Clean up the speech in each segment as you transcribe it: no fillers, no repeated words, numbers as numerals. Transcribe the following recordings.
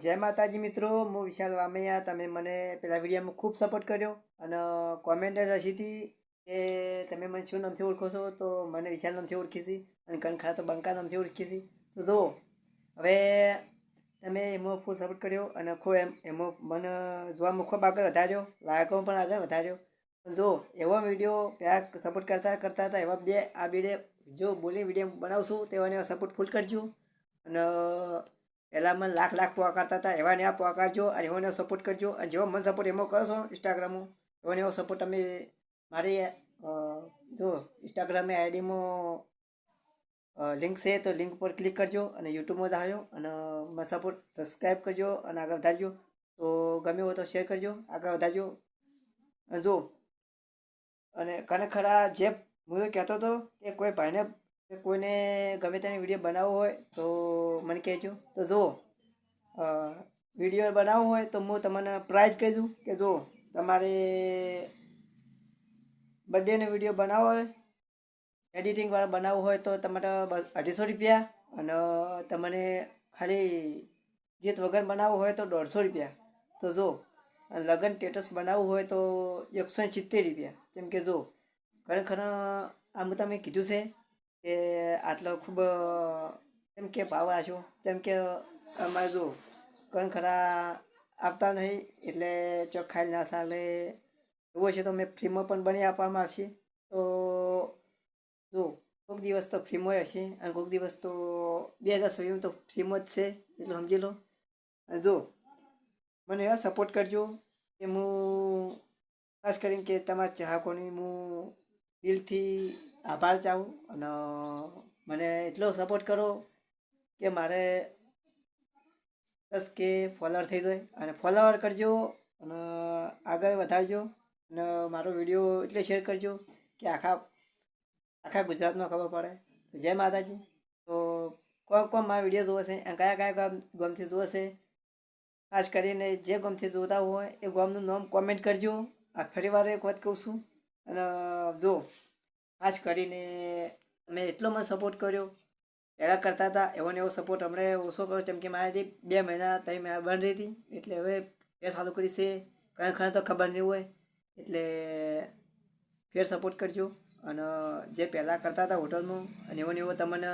જય માતાજી મિત્રો, હું વિશાલ વામૈયા. તમે મને પેલા વિડીયોમાં ખૂબ સપોર્ટ કર્યો અને કોમેન્ટ રસી હતી કે તમે મને શું નામથી ઓળખો છો, તો મને વિશાલ નામથી ઓળખી હતી અને કણખરા તો બંકા નામથી ઓળખી હતી. તો જો હવે તમે એમાં ફૂલ સપોર્ટ કર્યો અને ખૂબ એમાં મને જોવામાં ખૂબ આગળ વધાર્યો, લાયકોમાં પણ આગળ વધાર્યો. જો એવો વિડીયો પહેલાં સપોર્ટ કરતા હતા એવા આ બે જો બોલી વિડીયો બનાવશું તેવાને સપોર્ટ ફૂલ કરજો. અને પહેલાં મને લાખ પોકારતા હતા એવાને આ પોકારજો અને એવાને સપોર્ટ કરજો. અને જેવો મને સપોર્ટ એમાં કરો છો ઇન્સ્ટાગ્રામમાં, એવાને એવો સપોર્ટ તમે મારી જો ઇન્સ્ટાગ્રામની આઈડીમાં લિંક છે તો લિંક પર ક્લિક કરજો અને યુટ્યુબમાં જાજો અને મને સપોર્ટ સબસ્ક્રાઈબ કરજો અને આગળ વધારજો. તો ગમે હોય તો શેર કરજો, આગળ વધારજો. અને જો અને ખરેખરા જે હું એ કહેતો હતો કે કોઈ ભાઈને કોઈને ગમે તેને વિડીયો બનાવવો હોય તો મને કહેજો. તો જુઓ વિડીયો બનાવવો હોય તો હું તમને પ્રાઇઝ કહી દઉં કે જો તમારે બર્થડેનો વિડીયો બનાવવો હોય, એડિટિંગવાળા બનાવવું હોય તો તમારે 250 રૂપિયા અને તમને ખાલી ગીત વગર બનાવવું હોય તો 150 રૂપિયા. તો જો લગ્ન સ્ટેટસ બનાવવું હોય તો 170 રૂપિયા. કેમ કે જો ખરેખર આમ તમે કીધું છે કે આટલો ખૂબ કેમ કે ભાવ આશો, કેમ કે અમારે જો ખરા આપતા નહીં એટલે ચોખ્ખાઈ ના ચાલે એવું છે તો મેં ફ્રીમાં પણ બની આપવામાં આવશે. તો જો કોઈક દિવસ તો ફ્રીમાં હશે અને કોઈક દિવસ તો 2027 તો ફ્રીમાં જ છે, એટલું સમજી લો. અને જો મને એવા સપોર્ટ કરજો કે હું ખાસ કરીને કે તમારા ચાહકોની હું દિલથી આભાર ચાહું અને મને એટલો સપોર્ટ કરો કે મારે 10K ફોલોવર થઈ જાય. અને ફોલોવર કરજો અને આગળ વધારજો અને મારો વિડીયો એટલે શેર કરજો કે આખા ગુજરાતમાં ખબર પડે. જય માતાજી. તો કોણ મારા વિડીયો જોવે છે અને કયા ગામથી જોવે છે, ખાસ કરીને જે ગામથી જોતા હોય એ ગામનું નામ કોમેન્ટ કરજો. આ ફરી વાર એક વાત કહું છું. અને જો ખાસ કરીને મેં એટલો મને સપોર્ટ કર્યો, પહેલાં કરતા હતા એવો ને એવો સપોર્ટ હમણાં ઓછો કર્યો. જેમ કે મારી 2 મહિના 3 મહિના બંધ રહી હતી એટલે હવે ફેર ચાલુ કરી છે. ખરેખર તો ખબર નહીં હોય એટલે ફેર સપોર્ટ કરજો. અને જે પહેલાં કરતા હતા હોટલમાં અને એવો તમને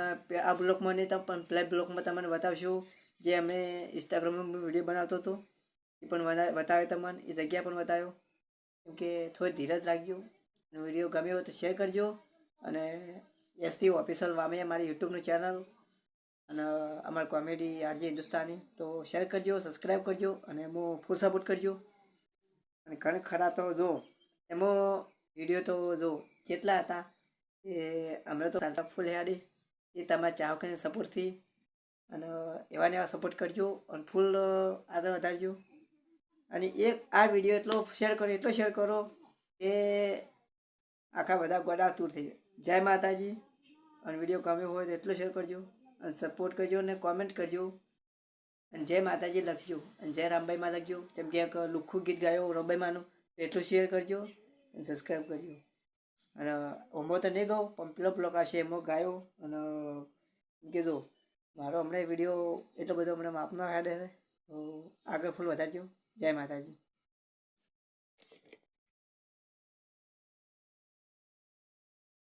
આ બ્લોગમાં નહીં તો પણ પેલા બ્લોગમાં તમને બતાવશું. જે અમે ઇન્સ્ટાગ્રામમાં વિડીયો બનાવતો હતો એ પણ બતાવ્યો તમને, એ જગ્યા પણ બતાવ્યો. કેમ કે થોડી ધીરજ રાખજો અને વિડીયો ગમ્યો હોય તો શેર કરજો. અને એસટી ઓફિશિયલ વામૈયા મારી યુટ્યુબનું ચેનલ અને અમારી કોમેડી આરજે હિન્દુસ્તાની તો શેર કરજો, સબસ્ક્રાઈબ કરજો અને એમાં ફૂલ સપોર્ટ કરજો. અને ખરા તો જો એમાં વિડીયો તો જો કેટલા હતા એ હમણાં તો ફૂલ હેડી એ તમારા ચાહકોને સપોર્ટથી અને એવાને એવા સપોર્ટ કરજો અને ફૂલ આગળ વધારજો. અને એક આ વિડીયો એટલો શેર કરો કે આખા બધા ગોડા દૂર થઈ જાય. જય માતાજી. અને વિડીયો ગમ્યો હોય તો એટલો શેર કરજો અને સપોર્ટ કરજો અને કોમેન્ટ કરજો અને જય માતાજી લખજો અને જય રામભાઈમાં લખજો. જેમ કે એક લુખ્ખું ગીત ગાયો રામભાઈમાંનું એટલું શેર કરજો અને સબસ્ક્રાઈબ કરજો. અને ઓમો તો નહીં ગાઉં પણ પેલો બ્લોગ આવશે એમાં ગાયો. અને કીધું મારો હમણાં વિડીયો એટલો બધો હમણાં માપનો હેડે છે તો આગળ ફૂલ વધારજો. જય માતાજી.